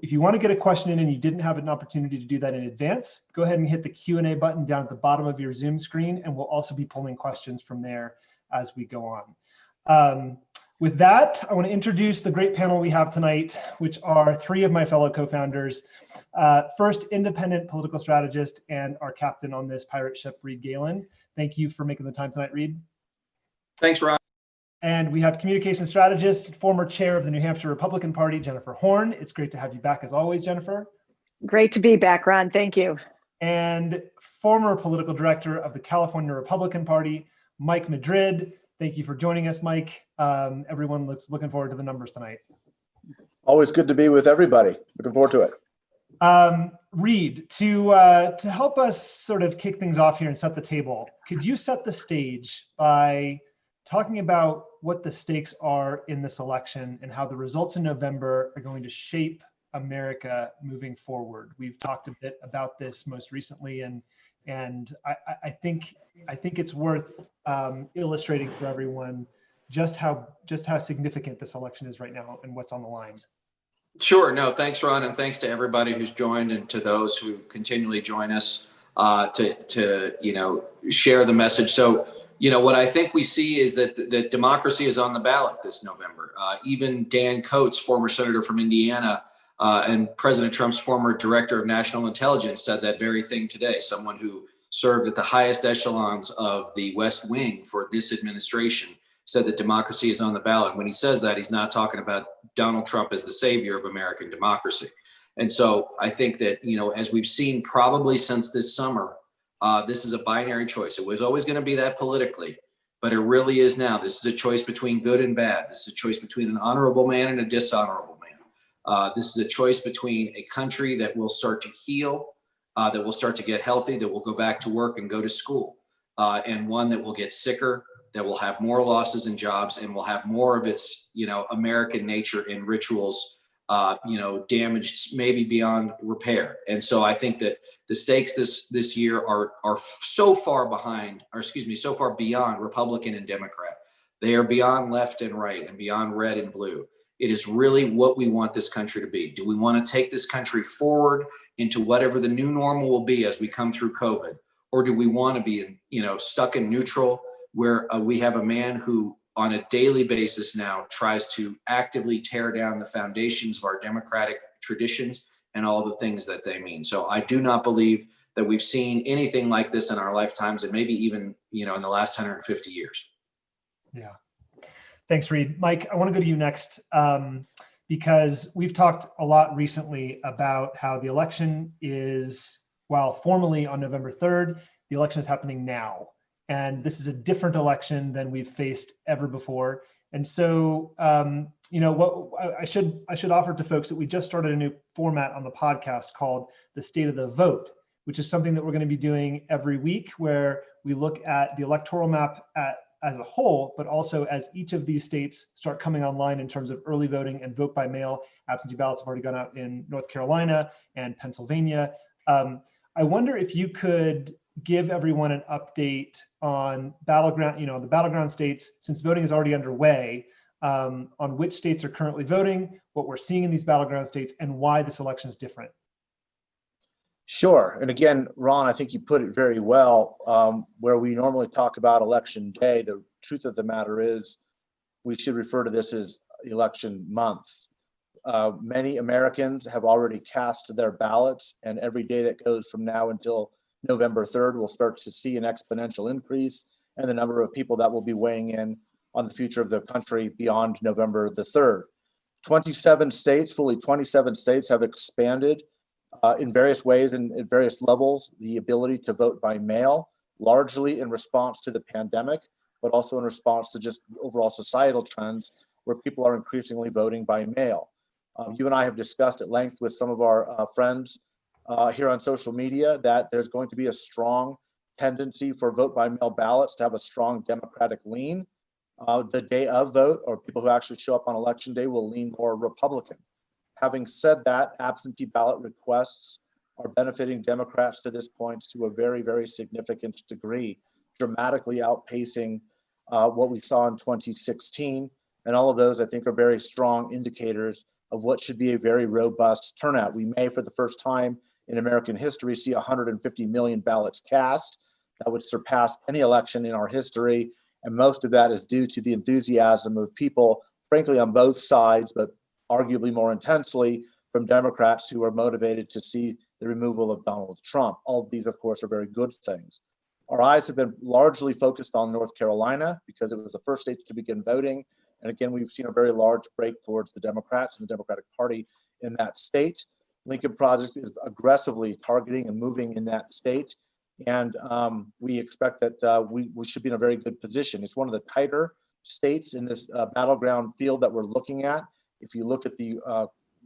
if you want to get a question in and you didn't have an opportunity to do that in advance, go ahead and hit the Q&A button down at the bottom of your Zoom screen, and we'll also be pulling questions from there as we go on. With that, I want to introduce the great panel we have tonight, which are three of my fellow co-founders. First, independent political strategist and our captain on this pirate ship, Reed Galen. Thank you for making the time tonight, Reed. Thanks, Ron. And we have communication strategist, former chair of the New Hampshire Republican Party, Jennifer Horn. It's great to have you back as always, Jennifer. Great to be back, Ron. Thank you. And former political director of the California Republican Party, Mike Madrid. Thank you for joining us, Mike. Everyone looking forward to the numbers tonight. Always good to be with everybody. Looking forward to it. Reed, to help us sort of kick things off here and set the table, could you set the stage by talking about what the stakes are in this election and how the results in November are going to shape America moving forward? We've talked a bit about this most recently, and I think it's worth illustrating for everyone just how significant this election is right now and what's on the line. Sure. No, thanks, Ron, and thanks to everybody who's joined and to those who continually join us to share the message. So, what I think we see is that democracy is on the ballot this November. Even Dan Coates, former senator from Indiana, and President Trump's former director of national intelligence, said that very thing today. Someone who served at the highest echelons of the West Wing for this administration said that democracy is on the ballot. When he says that, he's not talking about Donald Trump as the savior of American democracy. And so I think that, as we've seen probably since this summer, this is a binary choice. It was always going to be that politically, but it really is now. This is a choice between good and bad. This is a choice between an honorable man and a dishonorable man. This is a choice between a country that will start to heal, that will start to get healthy, that will go back to work and go to school, and one that will get sicker, that will have more losses in jobs, and will have more of its, American nature and rituals, damaged maybe beyond repair. And so I think that the stakes this year are so far beyond Republican and Democrat. They are beyond left and right and beyond red and blue. It is really what we want this country to be. Do we want to take this country forward into whatever the new normal will be as we come through COVID? Or do we want to be, stuck in neutral, where we have a man who on a daily basis now tries to actively tear down the foundations of our democratic traditions and all the things that they mean. So I do not believe that we've seen anything like this in our lifetimes, and maybe even, in the last 150 years. Yeah. Thanks, Reed. Mike, I want to go to you next, because we've talked a lot recently about how the election is, while formally on November 3rd, the election is happening now. And this is a different election than we've faced ever before. And so, what I should offer to folks that we just started a new format on the podcast called the State of the Vote, which is something that we're going to be doing every week, where we look at the electoral map as a whole, but also as each of these states start coming online in terms of early voting and vote by mail. Absentee ballots have already gone out in North Carolina and Pennsylvania. I wonder if you could give everyone an update on Battleground, the Battleground States, since voting is already underway, on which states are currently voting, what we're seeing in these Battleground States, and why this election is different. Sure. And again, Ron, I think you put it very well. Where we normally talk about election day, the truth of the matter is we should refer to this as election months. Many Americans have already cast their ballots, and every day that goes from now until November 3rd, we'll start to see an exponential increase in the number of people that will be weighing in on the future of the country beyond November the 3rd. 27 states, fully 27 states, have expanded in various ways and at various levels the ability to vote by mail, largely in response to the pandemic, but also in response to just overall societal trends where people are increasingly voting by mail. You and I have discussed at length with some of our friends here on social media that there's going to be a strong tendency for vote by mail ballots to have a strong Democratic lean. The day of vote, or people who actually show up on election day, will lean more Republican. Having said that, absentee ballot requests are benefiting Democrats to this point to a very, very significant degree, dramatically outpacing what we saw in 2016. And all of those, I think, are very strong indicators of what should be a very robust turnout. We may, for the first time in American history, see 150 million ballots cast. That would surpass any election in our history. And most of that is due to the enthusiasm of people, frankly, on both sides, but arguably more intensely from Democrats who are motivated to see the removal of Donald Trump. All of these, of course, are very good things. Our eyes have been largely focused on North Carolina because it was the first state to begin voting. And again, we've seen a very large break towards the Democrats and the Democratic Party in that state. Lincoln Project is aggressively targeting and moving in that state. And we expect that we should be in a very good position. It's one of the tighter states in this battleground field that we're looking at. If you look at the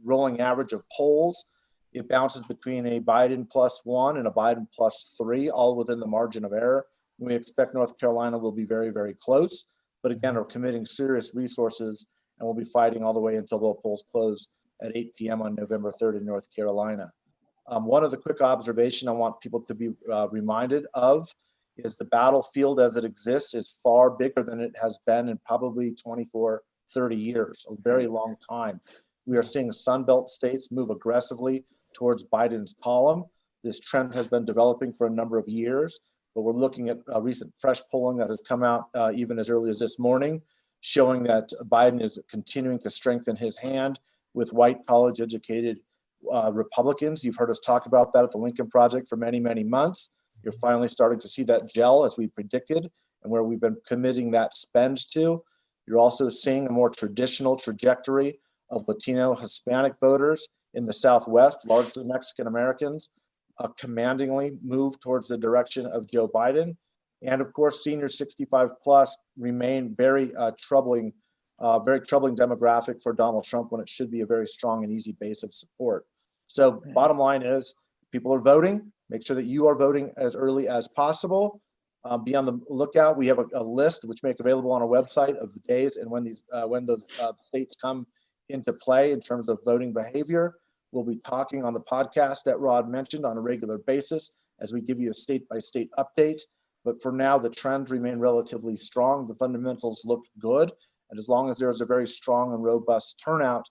rolling average of polls, it bounces between a Biden +1 and a Biden +3, all within the margin of error. We expect North Carolina will be very, very close. But again, we're committing serious resources and we'll be fighting all the way until the polls close at 8 p.m. on November 3rd in North Carolina. One of the quick observation I want people to be reminded of is the battlefield as it exists is far bigger than it has been in probably 24, 30 years, a very long time. We are seeing Sunbelt states move aggressively towards Biden's column. This trend has been developing for a number of years, but we're looking at recent fresh polling that has come out even as early as this morning, showing that Biden is continuing to strengthen his hand with white college-educated Republicans. You've heard us talk about that at the Lincoln Project for many, many months. You're finally starting to see that gel as we predicted and where we've been committing that spend to. You're also seeing a more traditional trajectory of Latino Hispanic voters in the Southwest, largely Mexican Americans, commandingly move towards the direction of Joe Biden. And of course, seniors 65 plus remain very troubling demographic for Donald Trump when it should be a very strong and easy base of support. So bottom line is people are voting. Make sure that you are voting as early as possible. Be on the lookout. We have a list which make available on our website of the days and when those states come into play in terms of voting behavior. We'll be talking on the podcast that Rod mentioned on a regular basis as we give you a state-by-state update. But for now, the trends remain relatively strong. The fundamentals look good. And as long as there is a very strong and robust turnout,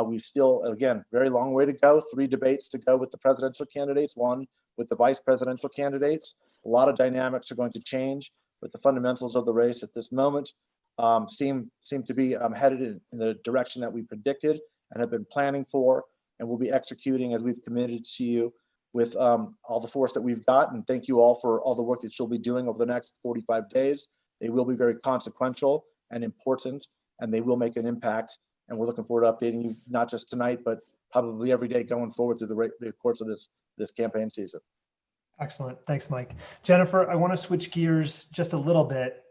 we still, again, very long way to go. 3 debates to go with the presidential candidates, 1 with the vice presidential candidates. A lot of dynamics are going to change, but the fundamentals of the race at this moment seem to be headed in the direction that we predicted and have been planning for, and we'll be executing as we've committed to you with all the force that we've got. And thank you all for all the work that you'll be doing over the next 45 days. They will be very consequential and important, and they will make an impact. And we're looking forward to updating you, not just tonight, but probably every day going forward through the course of this campaign season. Excellent. Thanks, Mike. Jennifer, I want to switch gears just a little bit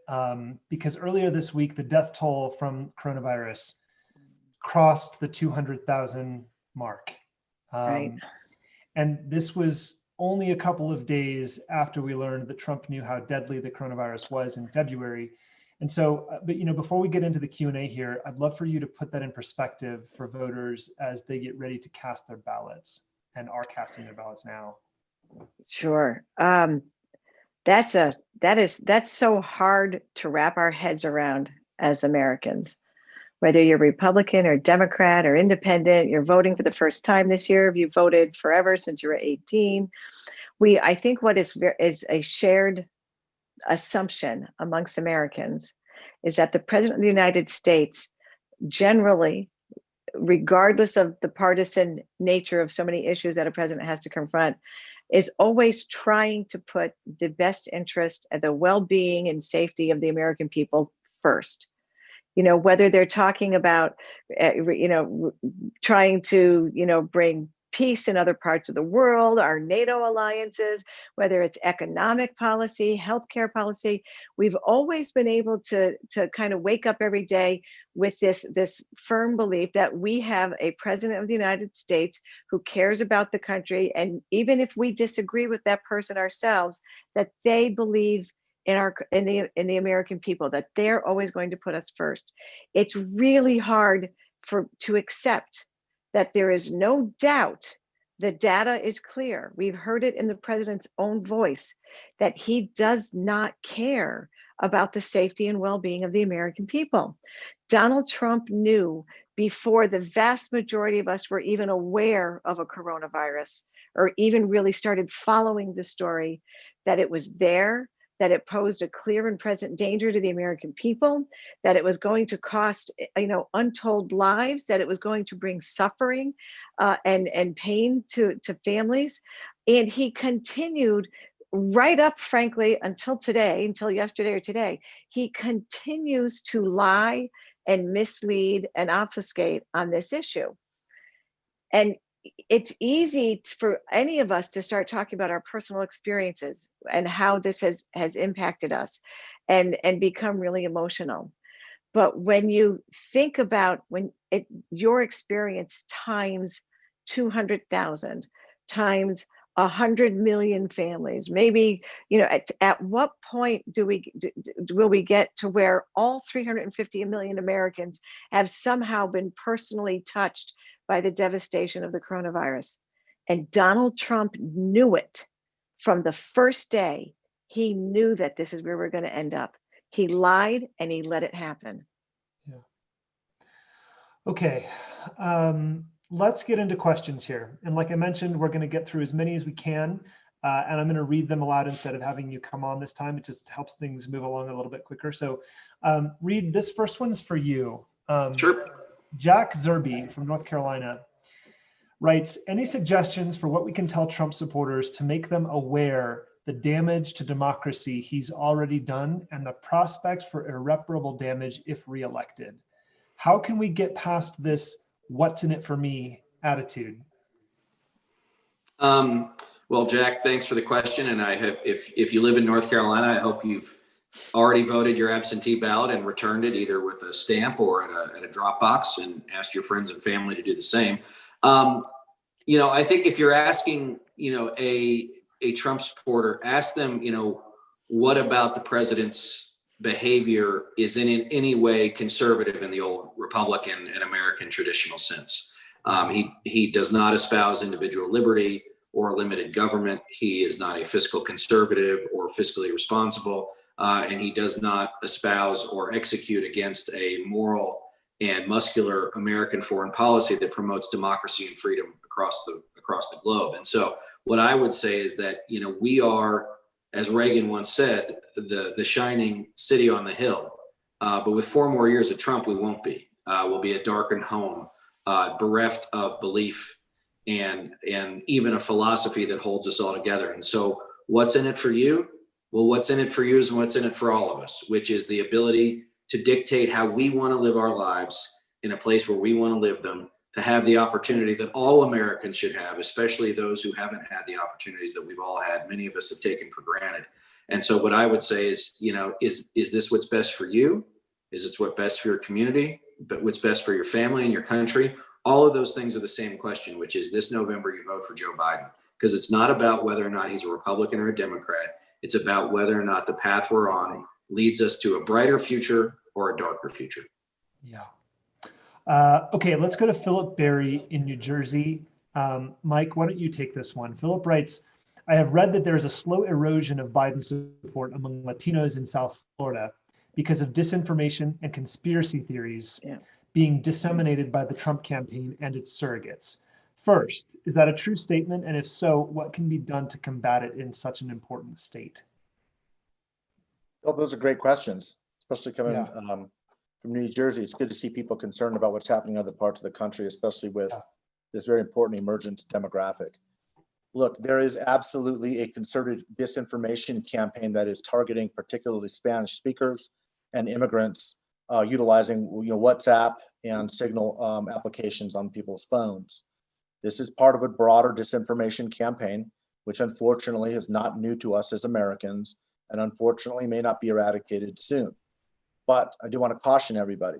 because earlier this week, the death toll from coronavirus crossed the 200,000 mark. Right. And this was only a couple of days after we learned that Trump knew how deadly the coronavirus was in February. And so, but before we get into the Q&A here, I'd love for you to put that in perspective for voters as they get ready to cast their ballots and are casting their ballots now. Sure. That's so hard to wrap our heads around as Americans. Whether you're Republican or Democrat or independent, you're voting for the first time this year. If you voted forever since you were 18, I think what is a shared assumption amongst Americans is that the President of the United States generally, regardless of the partisan nature of so many issues that a president has to confront, is always trying to put the best interest and the well-being and safety of the American people first. Whether they're talking about, trying to, bring peace in other parts of the world, our NATO alliances, whether it's economic policy, healthcare policy, we've always been able to kind of wake up every day with this firm belief that we have a president of the United States who cares about the country. And even if we disagree with that person ourselves, that they believe in the American people, that they're always going to put us first. It's really hard to accept that there is no doubt. The data is clear. We've heard it in the president's own voice that he does not care about the safety and well-being of the American people. Donald Trump knew before the vast majority of us were even aware of a coronavirus or even really started following the story, that it was there, that it posed a clear and present danger to the American people, that it was going to cost, untold lives, that it was going to bring suffering and pain to families. And he continued right up, frankly, until today, until yesterday or today, he continues to lie and mislead and obfuscate on this issue. And it's easy for any of us to start talking about our personal experiences and how this has impacted us and become really emotional. But when you think about your experience times 200,000 times 100 million families, maybe, at what point will we get to where all 350 million Americans have somehow been personally touched by the devastation of the coronavirus? And Donald Trump knew it from the first day. He knew that this is where we're going to end up. He lied and he let it happen. Yeah. Okay. Let's get into questions here. And like I mentioned, we're going to get through as many as we can. And I'm going to read them aloud instead of having you come on this time. It just helps things move along a little bit quicker. So Reed, this first one's for you. Sure. Jack Zerby from North Carolina writes, any suggestions for what we can tell Trump supporters to make them aware the damage to democracy he's already done and the prospect for irreparable damage if reelected? How can we get past this what's in it for me attitude? Well, Jack, thanks for the question. And I hope if you live in North Carolina, I hope you've already voted your absentee ballot and returned it either with a stamp or at a drop box, and ask your friends and family to do the same. I think if you're asking, a Trump supporter, ask them, what about the president's behavior is in any way conservative in the old Republican and American traditional sense. He does not espouse individual liberty or limited government. He is not a fiscal conservative or fiscally responsible, and he does not espouse or execute against a moral and muscular American foreign policy that promotes democracy and freedom across the globe. And so what I would say is that, we are, as Reagan once said, the shining city on the hill. But with 4 more years of Trump, we won't be. We'll be a darkened home, bereft of belief and even a philosophy that holds us all together. And so what's in it for you? Well, what's in it for you is what's in it for all of us, which is the ability to dictate how we want to live our lives in a place where we want to live them, to have the opportunity that all Americans should have, especially those who haven't had the opportunities that we've all had. Many of us have taken for granted. And so what I would say is, is this what's best for you? Is this what's best for your community? But what's best for your family and your country? All of those things are the same question, which is this November you vote for Joe Biden, because it's not about whether or not he's a Republican or a Democrat. It's about whether or not the path we're on leads us to a brighter future or a darker future. Yeah. Okay, let's go to Philip Berry in New Jersey. Mike, why don't you take this one? Philip writes, I have read that there is a slow erosion of Biden support among Latinos in South Florida because of disinformation and conspiracy theories being disseminated by the Trump campaign and its surrogates. First, is that a true statement? And if so, what can be done to combat it in such an important state? Well, those are great questions, especially coming from New Jersey. It's good to see people concerned about what's happening in other parts of the country, especially with this very important emergent demographic. Look, there is absolutely a concerted disinformation campaign that is targeting particularly Spanish speakers and immigrants, utilizing WhatsApp and Signal applications on people's phones. This is part of a broader disinformation campaign, which unfortunately is not new to us as Americans, and unfortunately may not be eradicated soon. But I do want to caution everybody.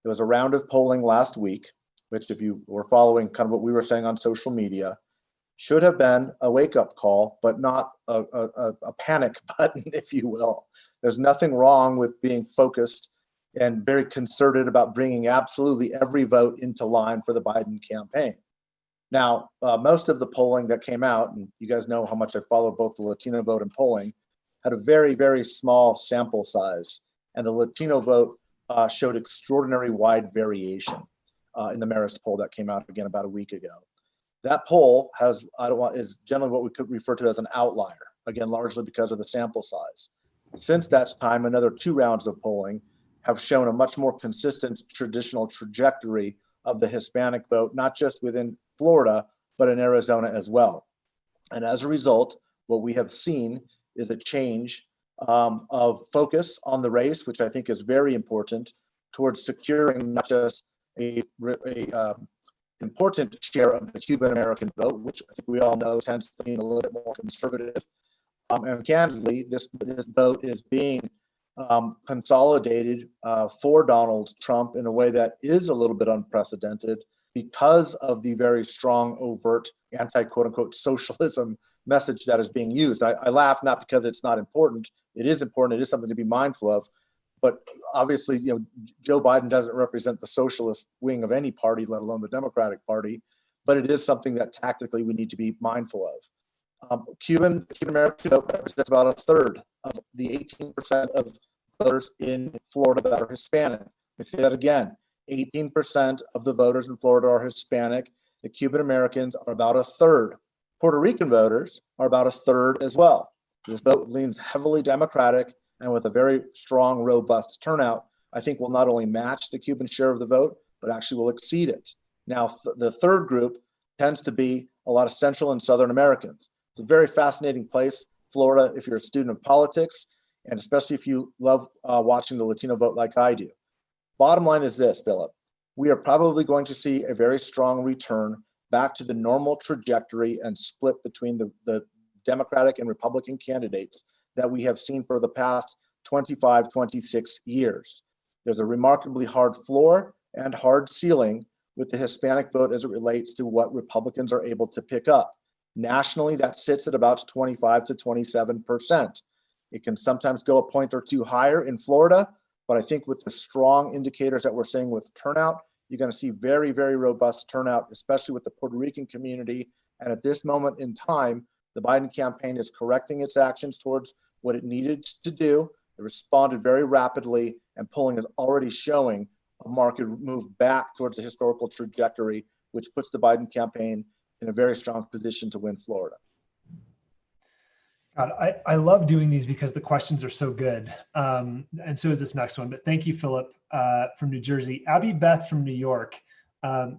There was a round of polling last week, which if you were following kind of what we were saying on social media, should have been a wake-up call, but not a panic button, if you will. There's nothing wrong with being focused and very concerted about bringing absolutely every vote into line for the Biden campaign. Now, most of the polling that came out, and you guys know how much I follow both the Latino vote and polling, had a very, very small sample size. And the Latino vote showed extraordinary wide variation. in the Marist poll that came out again about a week ago. That poll is generally what we could refer to as an outlier, again, largely because of the sample size. Since that time, another 2 rounds of polling have shown a much more consistent traditional trajectory of the Hispanic vote, not just within Florida, but in Arizona as well. And as a result, what we have seen is a change of focus on the race, which I think is very important, towards securing not just a important share of the Cuban American vote, which I think we all know tends to be a little bit more conservative. And candidly, this vote is being consolidated for Donald Trump in a way that is a little bit unprecedented because of the very strong, overt, anti-quote unquote socialism message that is being used. I laugh not because it's not important. It is important. It is something to be mindful of. But obviously, Joe Biden doesn't represent the socialist wing of any party, let alone the Democratic Party. But it is something that tactically we need to be mindful of. Cuban American vote represents about a third of the 18% of voters in Florida that are Hispanic. Let me say that again. 18% of the voters in Florida are Hispanic. The Cuban Americans are about a third. Puerto Rican voters are about a third as well. This vote leans heavily Democratic, and with a very strong, robust turnout, I think will not only match the Cuban share of the vote, but actually will exceed it. Now, the third group tends to be a lot of Central and Southern Americans. It's a very fascinating place, Florida, if you're a student of politics, and especially if you love watching the Latino vote like I do. Bottom line is this, Philip. We are probably going to see a very strong return back to the normal trajectory and split between the Democratic and Republican candidates that we have seen for the past 25, 26 years. There's a remarkably hard floor and hard ceiling with the Hispanic vote as it relates to what Republicans are able to pick up. Nationally, that sits at about 25 to 27%. It can sometimes go a point or two higher in Florida, but I think with the strong indicators that we're seeing with turnout, you're going to see very, very robust turnout, especially with the Puerto Rican community. And at this moment in time, the Biden campaign is correcting its actions towards what it needed to do. It responded very rapidly, and polling is already showing a marked move back towards the historical trajectory, which puts the Biden campaign in a very strong position to win Florida. God, I love doing these because the questions are so good. And so is this next one. But thank you, Philip, from New Jersey. Abby Beth from New York.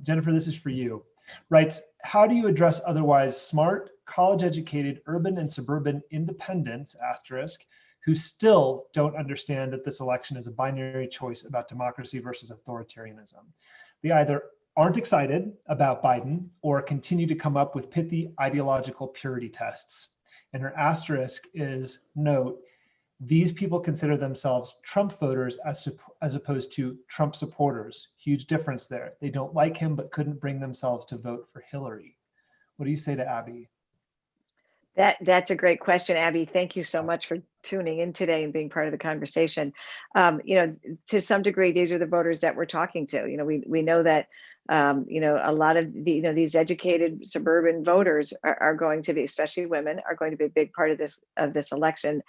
Jennifer, this is for you. Writes, how do you address otherwise smart, college-educated, urban and suburban independents, asterisk, who still don't understand that this election is a binary choice about democracy versus authoritarianism? They either aren't excited about Biden or continue to come up with pithy ideological purity tests. And her asterisk is, note, these people consider themselves Trump voters as opposed to Trump supporters. Huge difference there. They don't like him, but couldn't bring themselves to vote for Hillary. What do you say to Abby? That's a great question, Abby. Thank you so much for tuning in today and being part of the conversation. To some degree, these are the voters that we're talking to. We know that a lot of these educated suburban voters are going to be, especially women, are going to be a big part of this election.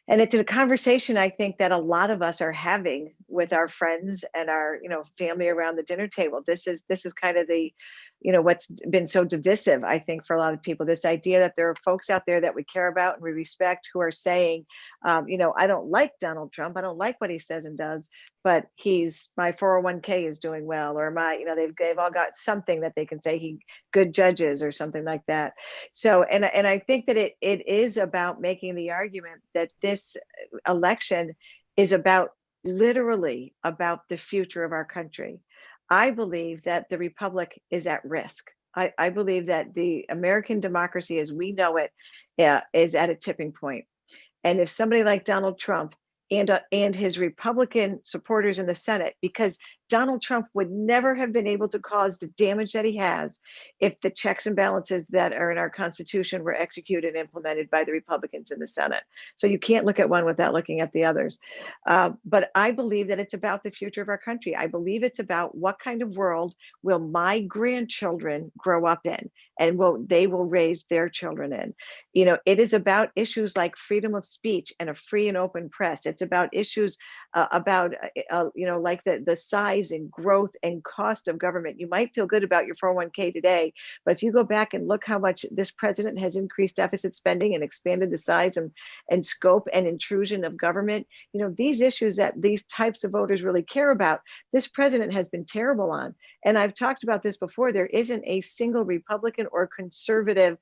And it's a conversation I think that a lot of us are having with our friends and our family around the dinner table. This is kind of the what's been so divisive, I think, for a lot of people, this idea that there are folks out there that we care about and we respect who are saying, I don't like Donald Trump. I don't like what he says and does, but my 401k is doing well, or they've all got something that they can say, good judges or something like that. So, and I think that it is about making the argument that this election is literally about the future of our country. I believe that the republic is at risk. I believe that the American democracy as we know it is at a tipping point. And if somebody like Donald Trump and his Republican supporters in the Senate, because Donald Trump would never have been able to cause the damage that he has if the checks and balances that are in our Constitution were executed and implemented by the Republicans in the Senate. So you can't look at one without looking at the others. But I believe that it's about the future of our country. I believe it's about what kind of world will my grandchildren grow up in, and they will raise their children in. It is about issues like freedom of speech and a free and open press. It's about issues about, like the size and growth and cost of government. You might feel good about your 401k today, but if you go back and look how much this president has increased deficit spending and expanded the size and scope and intrusion of government, these issues that these types of voters really care about, this president has been terrible on. And I've talked about this before. There isn't a single Republican or conservative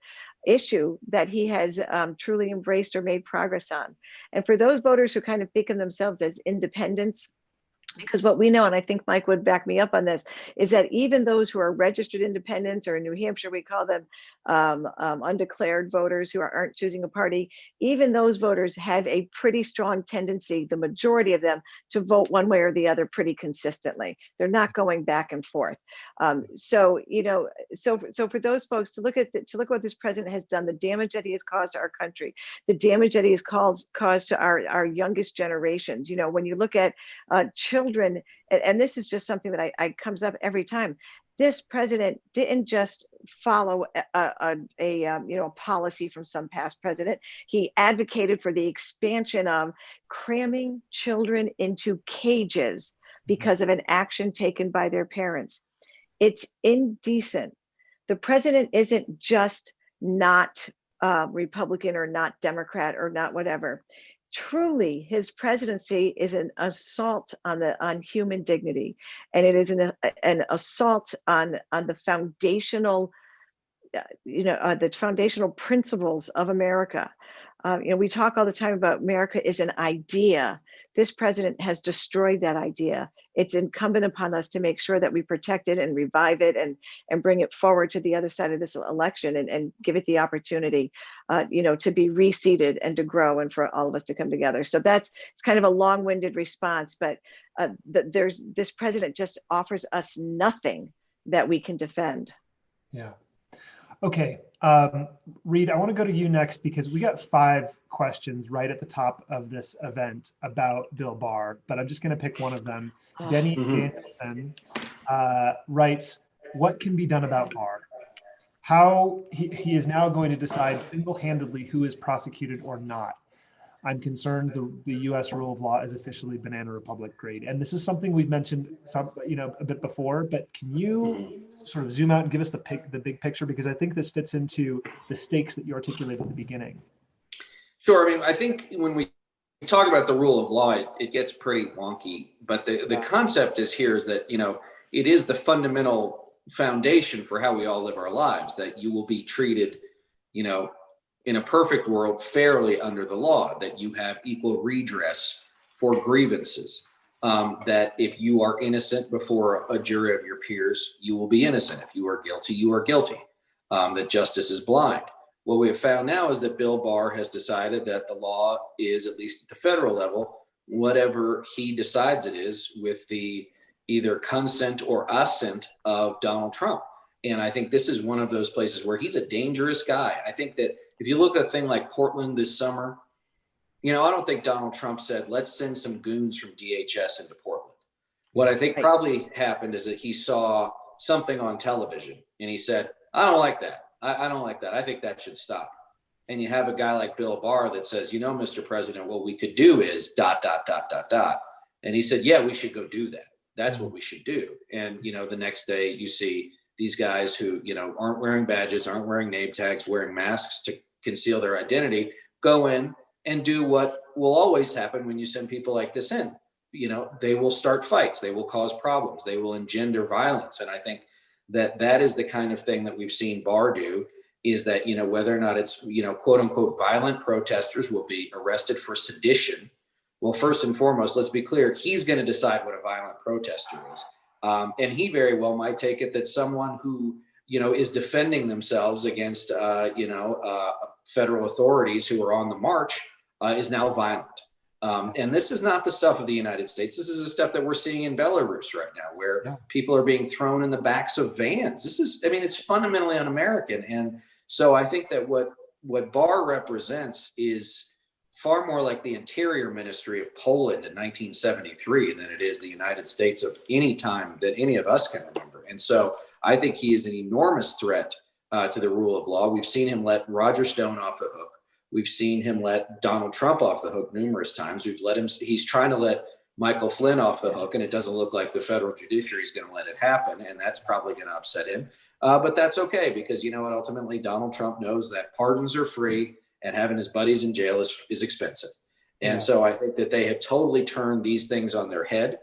issue that he has truly embraced or made progress on. And for those voters who kind of think of themselves as independents, because what we know, and I think Mike would back me up on this, is that even those who are registered independents, or in New Hampshire, we call them undeclared voters who aren't choosing a party, even those voters have a pretty strong tendency, the majority of them, to vote one way or the other pretty consistently. They're not going back and forth. So for those folks to look what this president has done, the damage that he has caused to our country, the damage that he has caused to our youngest generations. When you look at children, and this is just something that I comes up every time. This president didn't just follow a policy from some past president. He advocated for the expansion of cramming children into cages because of an action taken by their parents. It's indecent. The president isn't just not Republican or not Democrat or not whatever. Truly, his presidency is an assault on human dignity, and it is an assault on the foundational, the foundational principles of America. We talk all the time about America is an idea. This president has destroyed that idea. It's incumbent upon us to make sure that we protect it and revive it and bring it forward to the other side of this election and give it the opportunity, to be reseated and to grow and for all of us to come together. So it's kind of a long-winded response, but this president just offers us nothing that we can defend. Yeah. Okay. Reed, I want to go to you next because we got 5 questions right at the top of this event about Bill Barr, but I'm just going to pick one of them. Denny Danielson writes, what can be done about Barr? How he is now going to decide single-handedly who is prosecuted or not. I'm concerned the U.S. rule of law is officially banana republic grade. And this is something we've mentioned a bit before, but can you sort of zoom out and give us the big picture? Because I think this fits into the stakes that you articulated at the beginning. Sure. I mean, I think when we talk about the rule of law, it gets pretty wonky. But the concept is that, it is the fundamental foundation for how we all live our lives, that you will be treated, in a perfect world, fairly under the law, that you have equal redress for grievances, that if you are innocent before a jury of your peers, you will be innocent. If you are guilty, you are guilty, that justice is blind. What we have found now is that Bill Barr has decided that the law is, at least at the federal level, whatever he decides it is, with the either consent or assent of Donald Trump. And I think this is one of those places where he's a dangerous guy. I think that if you look at a thing like Portland this summer, I don't think Donald Trump said, let's send some goons from DHS into Portland. What I think probably happened is that he saw something on television and he said, I don't like that. I don't like that. I think that should stop. And you have a guy like Bill Barr that says, Mr. President, what we could do is ... And he said, yeah, we should go do that. That's what we should do. And, the next day you see these guys who, aren't wearing badges, aren't wearing name tags, wearing masks to conceal their identity, go in and do what will always happen when you send people like this in. They will start fights, they will cause problems, they will engender violence. And I think that is the kind of thing that we've seen Barr do, is that, whether or not it's, quote unquote, violent protesters will be arrested for sedition. Well, first and foremost, let's be clear, he's going to decide what a violent protester is. And he very well might take it that someone who, is defending themselves against, federal authorities who are on the march is now violent. And this is not the stuff of the United States. This is the stuff that we're seeing in Belarus right now, where people are being thrown in the backs of vans. It's fundamentally un-American. And so I think that what Barr represents is far more like the Interior Ministry of Poland in 1973 than it is the United States of any time that any of us can remember. And so I think he is an enormous threat to the rule of law. We've seen him let Roger Stone off the hook. We've seen him let Donald Trump off the hook numerous times. He's trying to let Michael Flynn off the hook, and it doesn't look like the federal judiciary is going to let it happen, and that's probably going to upset him. But that's okay, because you know what? Ultimately, Donald Trump knows that pardons are free and having his buddies in jail is expensive. And so I think that they have totally turned these things on their head.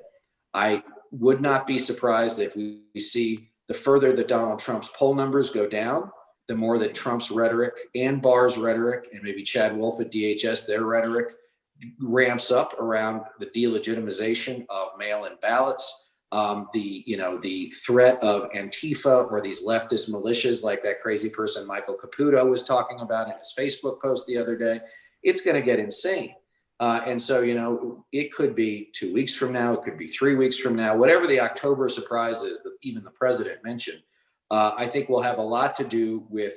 I would not be surprised if we see the further that Donald Trump's poll numbers go down, the more that Trump's rhetoric and Barr's rhetoric, and maybe Chad Wolf at DHS, their rhetoric ramps up around the delegitimization of mail-in ballots, the threat of Antifa or these leftist militias like that crazy person Michael Caputo was talking about in his Facebook post the other day. It's going to get insane. And so, it could be 2 weeks from now, it could be 3 weeks from now, whatever the October surprise is that even the president mentioned, I think will have a lot to do with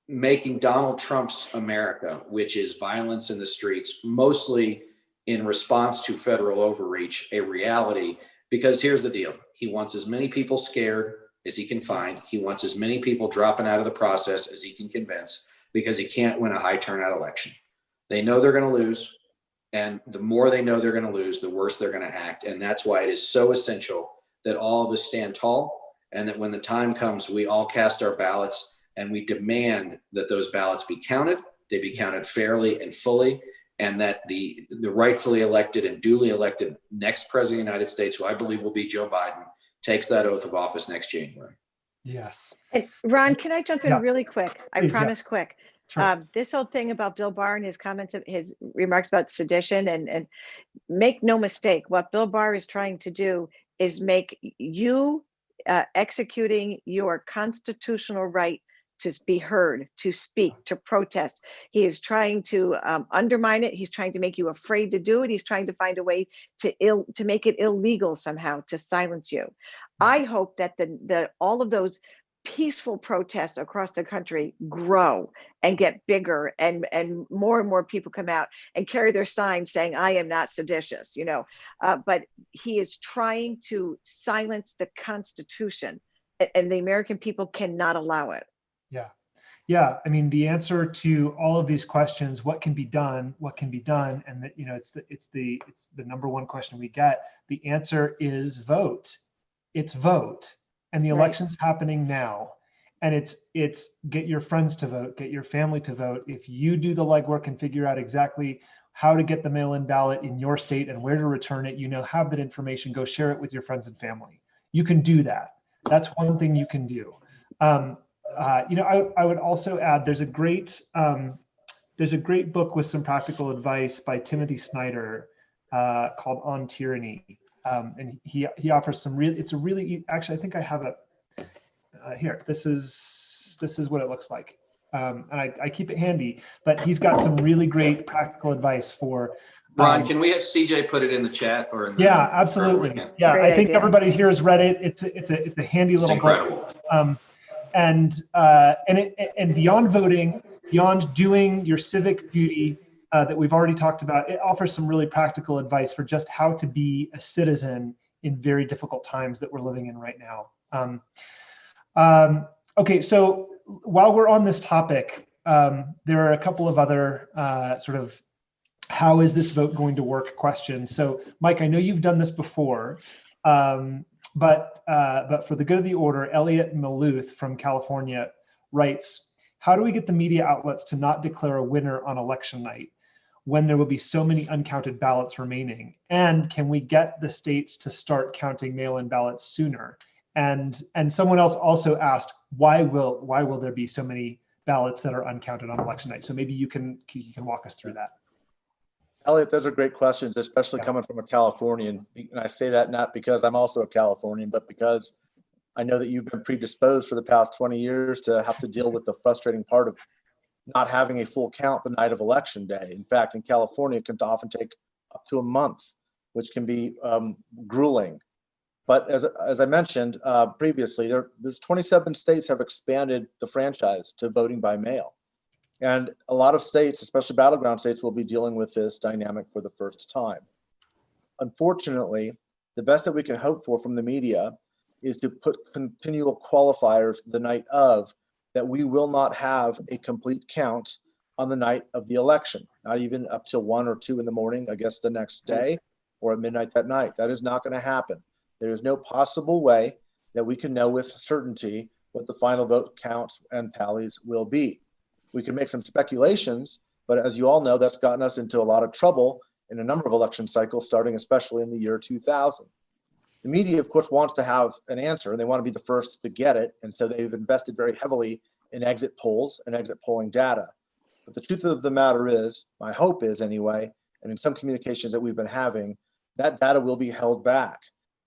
making Donald Trump's America, which is violence in the streets, mostly in response to federal overreach, a reality. Because here's the deal. He wants as many people scared as he can find. He wants as many people dropping out of the process as he can convince, because he can't win a high turnout election. They know they're going to lose. And the more they know they're going to lose, the worse they're going to act. And that's why it is so essential that all of us stand tall, and that when the time comes, we all cast our ballots and we demand that those ballots be counted, they be counted fairly and fully, and that the rightfully elected and duly elected next president of the United States, who I believe will be Joe Biden, takes that oath of office next January. Yes. And Ron, can I jump in really quick? I Please, promise quick. Sure. This whole thing about Bill Barr and his comments, his remarks about sedition, and make no mistake, what Bill Barr is trying to do is make you executing your constitutional right to be heard, to speak, to protest. He is trying to undermine it. He's trying to make you afraid to do it. He's trying to find a way to make it illegal somehow, to silence you. I hope that all of those peaceful protests across the country grow and get bigger, and more people come out and carry their signs saying, I am not seditious, but he is trying to silence the Constitution, and the American people cannot allow it. Yeah. I mean, the answer to all of these questions, what can be done, and that, it's the number one question we get. The answer is vote. It's vote. And the election's happening now. And it's get your friends to vote, get your family to vote. If you do the legwork and figure out exactly how to get the mail-in ballot in your state and where to return it, have that information, go share it with your friends and family. You can do that. That's one thing you can do. I would also add, there's a great book with some practical advice by Timothy Snyder called On Tyranny. And he offers some actually, I think I have it here. This is what it looks like. And I keep it handy, but he's got some really great practical advice for. Ron, can we have CJ put it in the chat or in the? Yeah, absolutely. Yeah, great I think idea. everybody here has read it. It's a handy little book. And beyond voting, beyond doing your civic duty that we've already talked about, it offers some really practical advice for just how to be a citizen in very difficult times that we're living in right now. Okay, so while we're on this topic, there are a couple of other sort of how is this vote going to work questions. So Mike, I know you've done this before, but for the good of the order, Elliot Maluth from California writes, how do we get the media outlets to not declare a winner on election night when there will be so many uncounted ballots remaining? And can we get the states to start counting mail-in ballots sooner? And someone else also asked, why will there be so many ballots that are uncounted on election night? So maybe you can walk us through that. Elliot, those are great questions, especially coming from a Californian. And I say that not because I'm also a Californian, but because I know that you've been predisposed for the past 20 years to have to deal with the frustrating part of not having a full count the night of election day. In fact, in California, it can often take up to a month, which can be grueling. But as I mentioned previously, there's 27 states have expanded the franchise to voting by mail. And a lot of states, especially battleground states, will be dealing with this dynamic for the first time. Unfortunately, the best that we can hope for from the media is to put continual qualifiers the night of that we will not have a complete count on the night of the election, not even up till 1 or 2 in the morning, I guess the next day, or at midnight that night. That is not going to happen. There is no possible way that we can know with certainty what the final vote counts and tallies will be. We can make some speculations, but as you all know, that's gotten us into a lot of trouble in a number of election cycles, starting especially in the year 2000. The media, of course, wants to have an answer, and they want to be the first to get it, and so they've invested very heavily in exit polls and exit polling data. But the truth of the matter is, my hope is anyway, and in some communications that we've been having, that data will be held back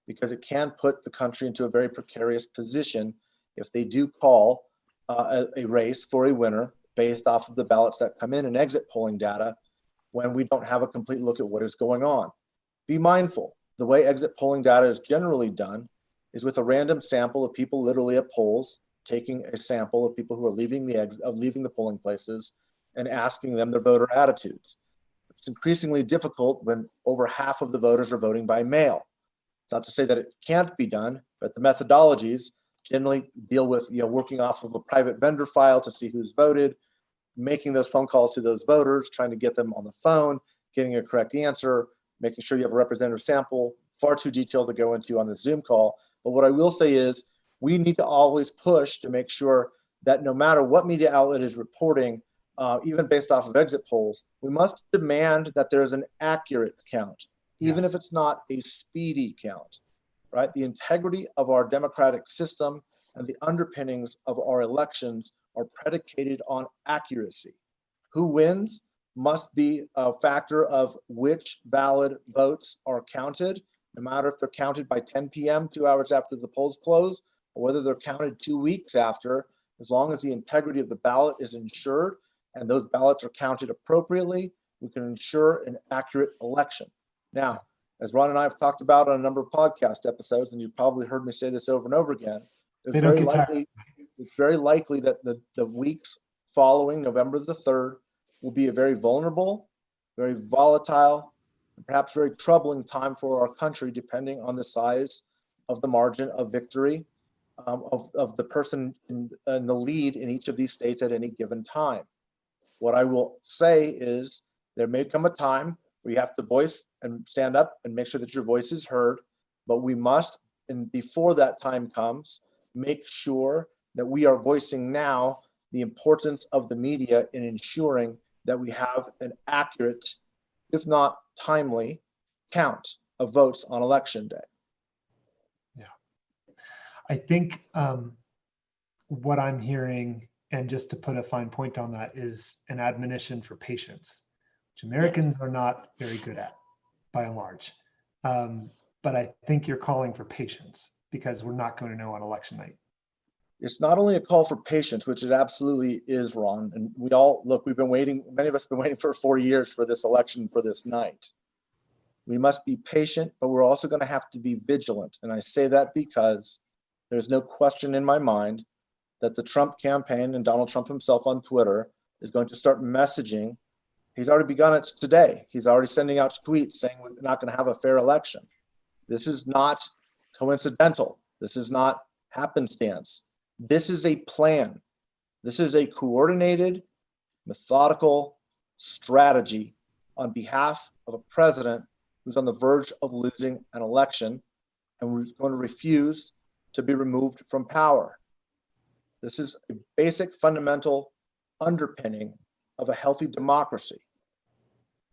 because it can put the country into a very precarious position if they do call a race for a winner based off of the ballots that come in and exit polling data when we don't have a complete look at what is going on. Be mindful, the way exit polling data is generally done is with a random sample of people literally at polls, taking a sample of people who are leaving the polling places and asking them their voter attitudes. It's increasingly difficult when over half of the voters are voting by mail. It's not to say that it can't be done, but the methodologies generally deal with working off of a private vendor file to see who's voted, making those phone calls to those voters, trying to get them on the phone, getting a correct answer, making sure you have a representative sample, far too detailed to go into on the Zoom call. But what I will say is we need to always push to make sure that no matter what media outlet is reporting, even based off of exit polls, we must demand that there is an accurate count, even if it's not a speedy count, right? The integrity of our democratic system and the underpinnings of our elections are predicated on accuracy. Who wins must be a factor of which valid votes are counted, no matter if they're counted by 10 p.m., 2 hours after the polls close, or whether they're counted 2 weeks after, as long as the integrity of the ballot is ensured and those ballots are counted appropriately, we can ensure an accurate election. Now, as Ron and I have talked about on a number of podcast episodes, and you've probably heard me say this over and over again, it's very likely that the weeks following November the 3rd will be a very vulnerable, very volatile, and perhaps very troubling time for our country, depending on the size of the margin of victory of the person in the lead in each of these states at any given time. What I will say is there may come a time where you have to voice and stand up and make sure that your voice is heard, but we must, and before that time comes, make sure that we are voicing now the importance of the media in ensuring that we have an accurate, if not timely, count of votes on election day. Yeah. I think what I'm hearing, and just to put a fine point on that, is an admonition for patience, which Americans are not very good at, by and large. But I think you're calling for patience because we're not going to know on election night. It's not only a call for patience, which it absolutely is, Ron. And we've been waiting, many of us have been waiting for 4 years for this election, for this night. We must be patient, but we're also going to have to be vigilant. And I say that because there's no question in my mind that the Trump campaign and Donald Trump himself on Twitter is going to start messaging. He's already begun it today. He's already sending out tweets saying we're not going to have a fair election. This is not coincidental. This is not happenstance. This is a plan. This is a coordinated, methodical strategy on behalf of a president who's on the verge of losing an election and who's going to refuse to be removed from power. This is a basic fundamental underpinning of a healthy democracy.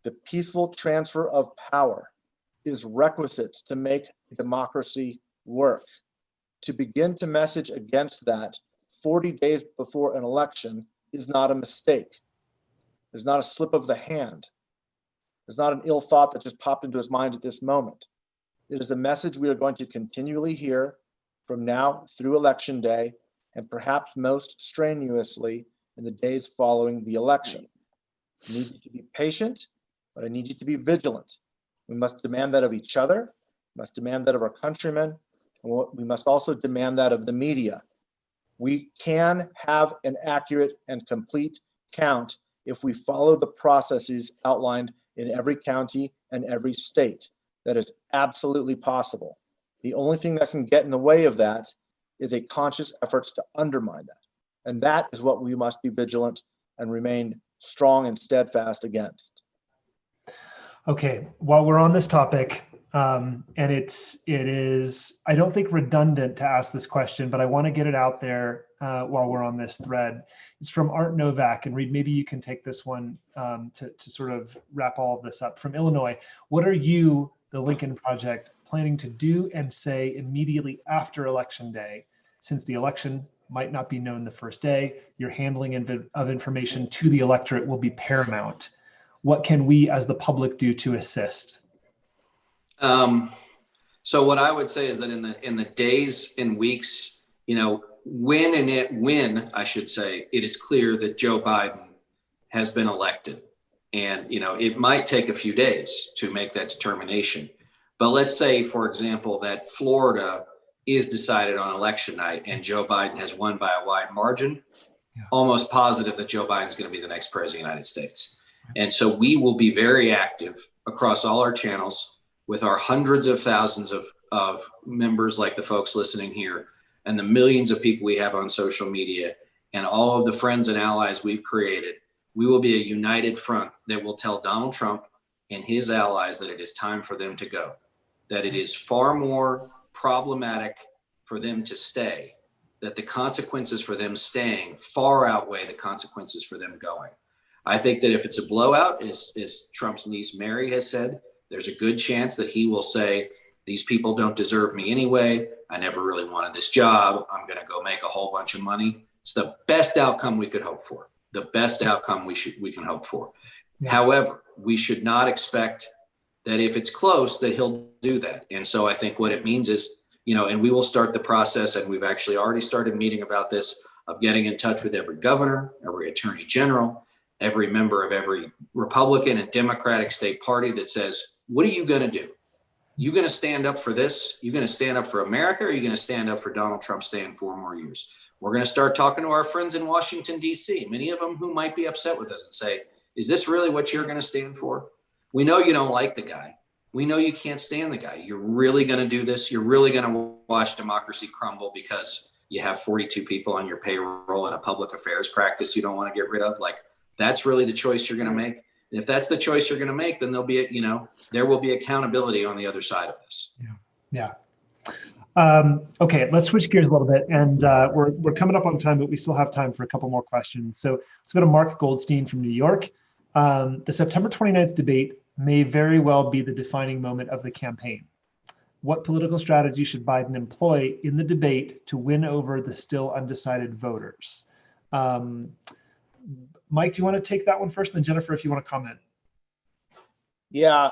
The peaceful transfer of power is requisite to make democracy work. To begin to message against that 40 days before an election is not a mistake. There's not a slip of the hand. There's not an ill thought that just popped into his mind at this moment. It is a message we are going to continually hear from now through election day, and perhaps most strenuously in the days following the election. I need you to be patient, but I need you to be vigilant. We must demand that of each other, we must demand that of our countrymen, and we must also demand that of the media. We can have an accurate and complete count if we follow the processes outlined in every county and every state. That is absolutely possible. The only thing that can get in the way of that is a conscious effort to undermine that. And that is what we must be vigilant and remain strong and steadfast against. Okay, while we're on this topic, and it is, I don't think redundant to ask this question, but I want to get it out there while we're on this thread. It's from Art Novak, and Reed, maybe you can take this one to sort of wrap all of this up. From Illinois, what are you, the Lincoln Project, planning to do and say immediately after Election Day? Since the election might not be known the first day, your handling of information to the electorate will be paramount. What can we as the public do to assist? So what I would say is that in the days and weeks, when I should say, it is clear that Joe Biden has been elected, and it might take a few days to make that determination. But let's say, for example, that Florida is decided on election night and Joe Biden has won by a wide margin. Yeah. Almost positive that Joe Biden's going to be the next president of the United States. And so we will be very active across all our channels with our hundreds of thousands of members like the folks listening here and the millions of people we have on social media and all of the friends and allies we've created. We will be a united front that will tell Donald Trump and his allies that it is time for them to go, that it is far more problematic for them to stay, that the consequences for them staying far outweigh the consequences for them going. I think that if it's a blowout, as Trump's niece Mary has said, there's a good chance that he will say, these people don't deserve me anyway. I never really wanted this job. I'm going to go make a whole bunch of money. It's the best outcome we could hope for. The best outcome we can hope for. Yeah. However, we should not expect that if it's close that he'll do that. And so I think what it means is, and we will start the process, and we've actually already started meeting about this, of getting in touch with every governor, every attorney general, every member of every Republican and Democratic state party that says, what are you going to do? You going to stand up for this? You going to stand up for America? Or are you going to stand up for Donald Trump staying 4 more years? We're going to start talking to our friends in Washington, D.C., many of them who might be upset with us, and say, is this really what you're going to stand for? We know you don't like the guy. We know you can't stand the guy. You're really going to do this? You're really going to watch democracy crumble because you have 42 people on your payroll in a public affairs practice you don't want to get rid of? Like, that's really the choice you're going to make? And if that's the choice you're going to make, then there'll be, there will be accountability on the other side of this. Yeah. Okay, let's switch gears a little bit, and we're coming up on time, but we still have time for a couple more questions. So let's go to Mark Goldstein from New York. The September 29th debate may very well be the defining moment of the campaign. What political strategy should Biden employ in the debate to win over the still undecided voters? Mike, do you want to take that one first? And then Jennifer, if you want to comment. Yeah,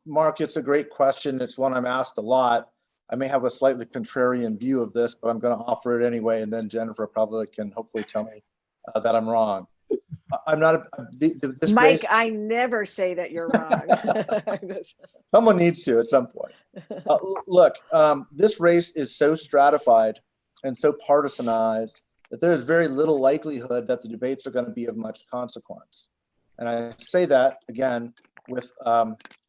Mark, it's a great question. It's one I'm asked a lot. I may have a slightly contrarian view of this, but I'm going to offer it anyway. And then Jennifer probably can hopefully tell me that I'm wrong. I'm not this Mike, race, I never say that you're wrong. Someone needs to at some point. Look, this race is so stratified and so partisanized that there is very little likelihood that the debates are going to be of much consequence. And I say that again with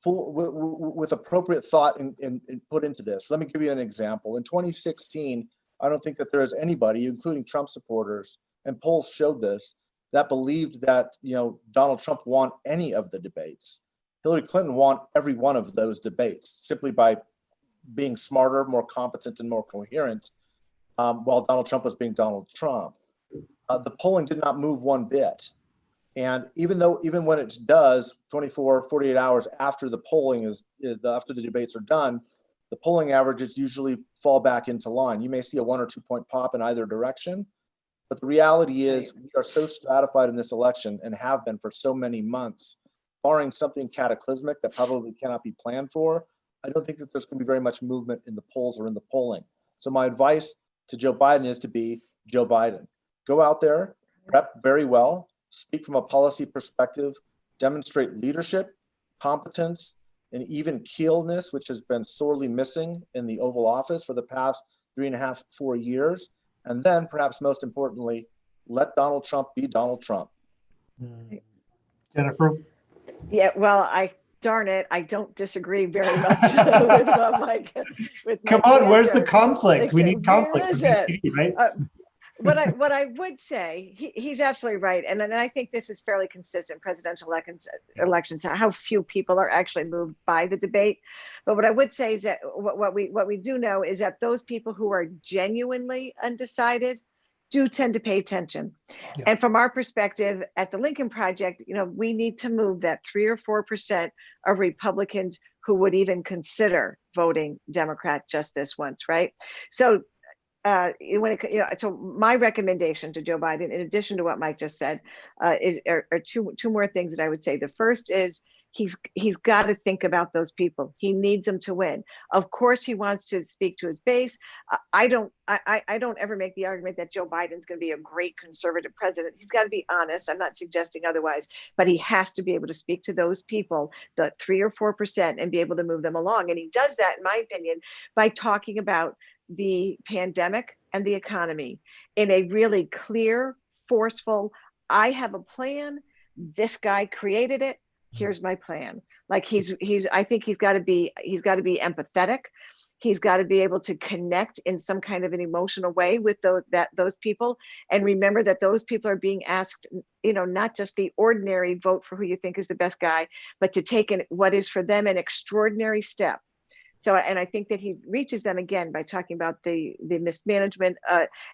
with appropriate thought and put into this. Let me give you an example. In 2016, I don't think that there is anybody, including Trump supporters, and polls showed this, that believed that Donald Trump won any of the debates. Hillary Clinton won every one of those debates simply by being smarter, more competent, and more coherent, while Donald Trump was being Donald Trump. The polling did not move one bit. And even when it does, 24, 48 hours after the polling after the debates are done, the polling averages usually fall back into line. You may see a 1 or 2 point pop in either direction, but the reality is we are so stratified in this election and have been for so many months, barring something cataclysmic that probably cannot be planned for. I don't think that there's going to be very much movement in the polls or in the polling. So my advice to Joe Biden is to be Joe Biden. Go out there, prep very well, speak from a policy perspective, demonstrate leadership, competence, and even keelness, which has been sorely missing in the Oval Office for the past 3.5, 4 years. And then, perhaps most importantly, let Donald Trump be Donald Trump. Jennifer? Yeah, well, darn it, I don't disagree very much with Mike. Come on, where's the conflict? We need conflict. Where is it? right? what I would say, he's absolutely right, and I think this is fairly consistent. Presidential elections, how few people are actually moved by the debate. But what I would say is that what we do know is that those people who are genuinely undecided do tend to pay attention. Yeah. And from our perspective at the Lincoln Project, we need to move that 3 or 4% of Republicans who would even consider voting Democrat just this once, right? So so my recommendation to Joe Biden, in addition to what Mike just said, are two more things that I would say. The first is he's got to think about those people. He needs them to win. Of course, he wants to speak to his base. I don't ever make the argument that Joe Biden's going to be a great conservative president. He's got to be honest. I'm not suggesting otherwise, but he has to be able to speak to those people, the 3 or 4%, and be able to move them along. And he does that, in my opinion, by talking about the pandemic and the economy in a really clear, forceful, I have a plan. This guy created it. Here's my plan. Like I think he's got to be empathetic. He's got to be able to connect in some kind of an emotional way with those people, and remember that those people are being asked, not just the ordinary vote for who you think is the best guy, but to take what is for them an extraordinary step. So, and I think that he reaches them again by talking about the mismanagement,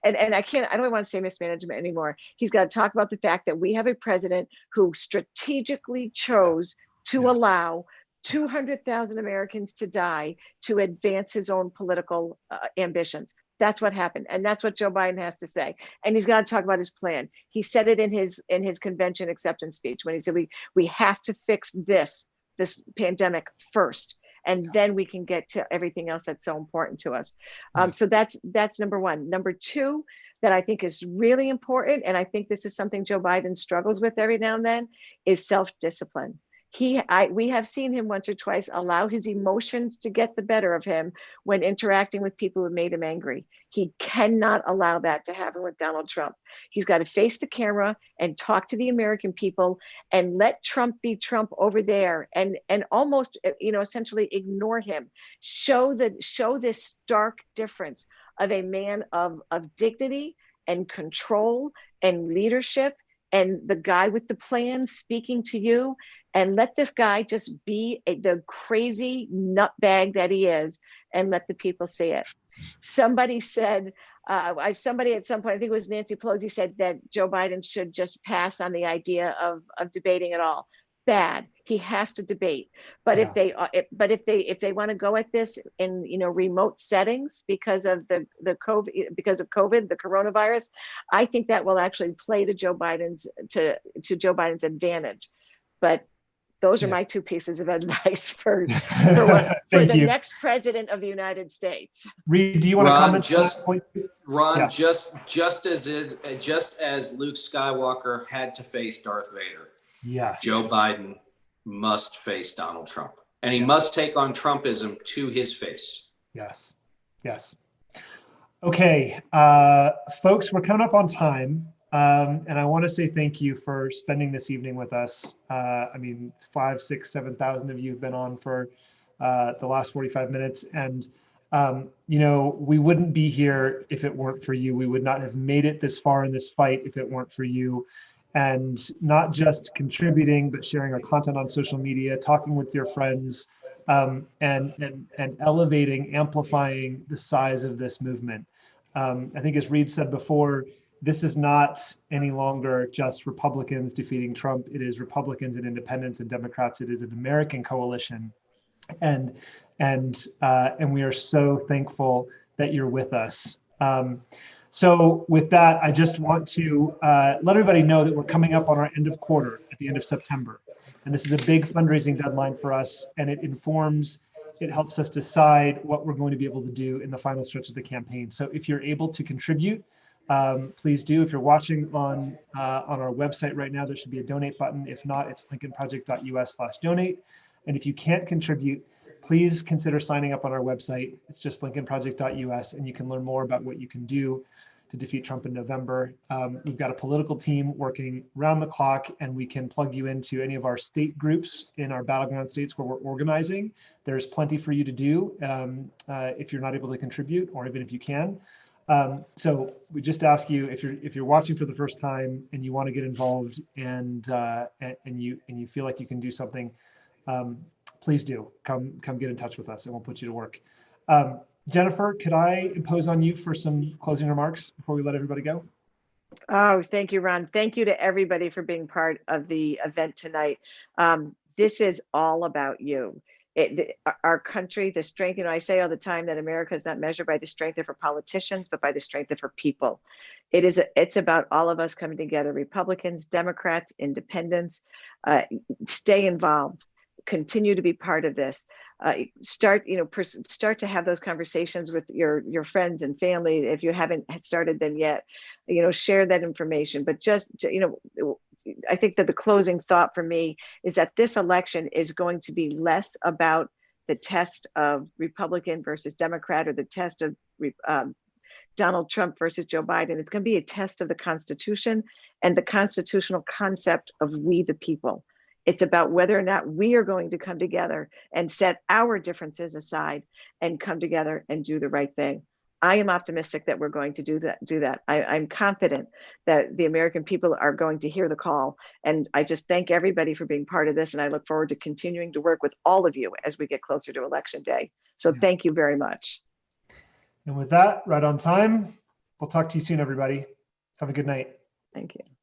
and I don't want to say mismanagement anymore. He's got to talk about the fact that we have a president who strategically chose to allow 200,000 Americans to die to advance his own political ambitions. That's what happened, and that's what Joe Biden has to say. And he's got to talk about his plan. He said it in his convention acceptance speech when he said we have to fix this pandemic first, and then we can get to everything else that's so important to us. So that's number one. Number two, that I think is really important, and I think this is something Joe Biden struggles with every now and then, is self-discipline. We have seen him once or twice allow his emotions to get the better of him when interacting with people who made him angry. He cannot allow that to happen with Donald Trump. He's got to face the camera and talk to the American people and let Trump be Trump over there, and almost, essentially ignore him. Show this stark difference of a man of dignity and control and leadership, and the guy with the plan speaking to you, and let this guy just be the crazy nutbag that he is, and let the people see it. Somebody said, somebody at some point, I think it was Nancy Pelosi, said that Joe Biden should just pass on the idea of debating at all. Bad. He has to debate. But if they want to go at this in remote settings because of the COVID, the coronavirus, I think that will actually play to Joe Biden's advantage. But those are my two pieces of advice for the next president of the United States. Reed, do you want to comment? Ron, just as Luke Skywalker had to face Darth Vader, yes, Joe Biden must face Donald Trump, and he must take on Trumpism to his face. Yes. Okay, folks, we're coming up on time. And I want to say thank you for spending this evening with us. 5, 6, 7,000 of you have been on for the last 45 minutes. And, we wouldn't be here if it weren't for you. We would not have made it this far in this fight if it weren't for you. And not just contributing, but sharing our content on social media, talking with your friends, and elevating, amplifying the size of this movement. I think, as Reed said before, this is not any longer just Republicans defeating Trump. It is Republicans and independents and Democrats. It is an American coalition, and we are so thankful that you're with us. So with that, I just want to let everybody know that we're coming up on our end of quarter at the end of September, and this is a big fundraising deadline for us, and it helps us decide what we're going to be able to do in the final stretch of the campaign. So if you're able to contribute, please do. If you're watching on our website right now, there should be a donate button. If not, it's lincolnproject.us/donate. And if you can't contribute, please consider signing up on our website. It's just lincolnproject.us, and you can learn more about what you can do to defeat Trump in November. We've got a political team working round the clock, and we can plug you into any of our state groups in our Battleground States where we're organizing. There's plenty for you to do if you're not able to contribute, or even if you can. So we just ask you, if you're watching for the first time and you want to get involved and you feel like you can do something, please do come get in touch with us and we'll put you to work. Jennifer, could I impose on you for some closing remarks before we let everybody go? Oh, thank you, Ron. Thank you to everybody for being part of the event tonight. This is all about you. Our country, the strength, I say all the time that America is not measured by the strength of her politicians, but by the strength of her people. It's about all of us coming together, Republicans, Democrats, independents. Stay involved, continue to be part of this. Start to have those conversations with your friends and family. If you haven't started them yet, share that information. But I think that the closing thought for me is that this election is going to be less about the test of Republican versus Democrat or the test of Donald Trump versus Joe Biden. It's going to be a test of the Constitution and the constitutional concept of we the people. It's about whether or not we are going to come together and set our differences aside and come together and do the right thing. I am optimistic that we're going to do that. I'm confident that the American people are going to hear the call. And I just thank everybody for being part of this. And I look forward to continuing to work with all of you as we get closer to Election Day. So thank you very much. And with that, right on time, we'll talk to you soon, everybody. Have a good night. Thank you.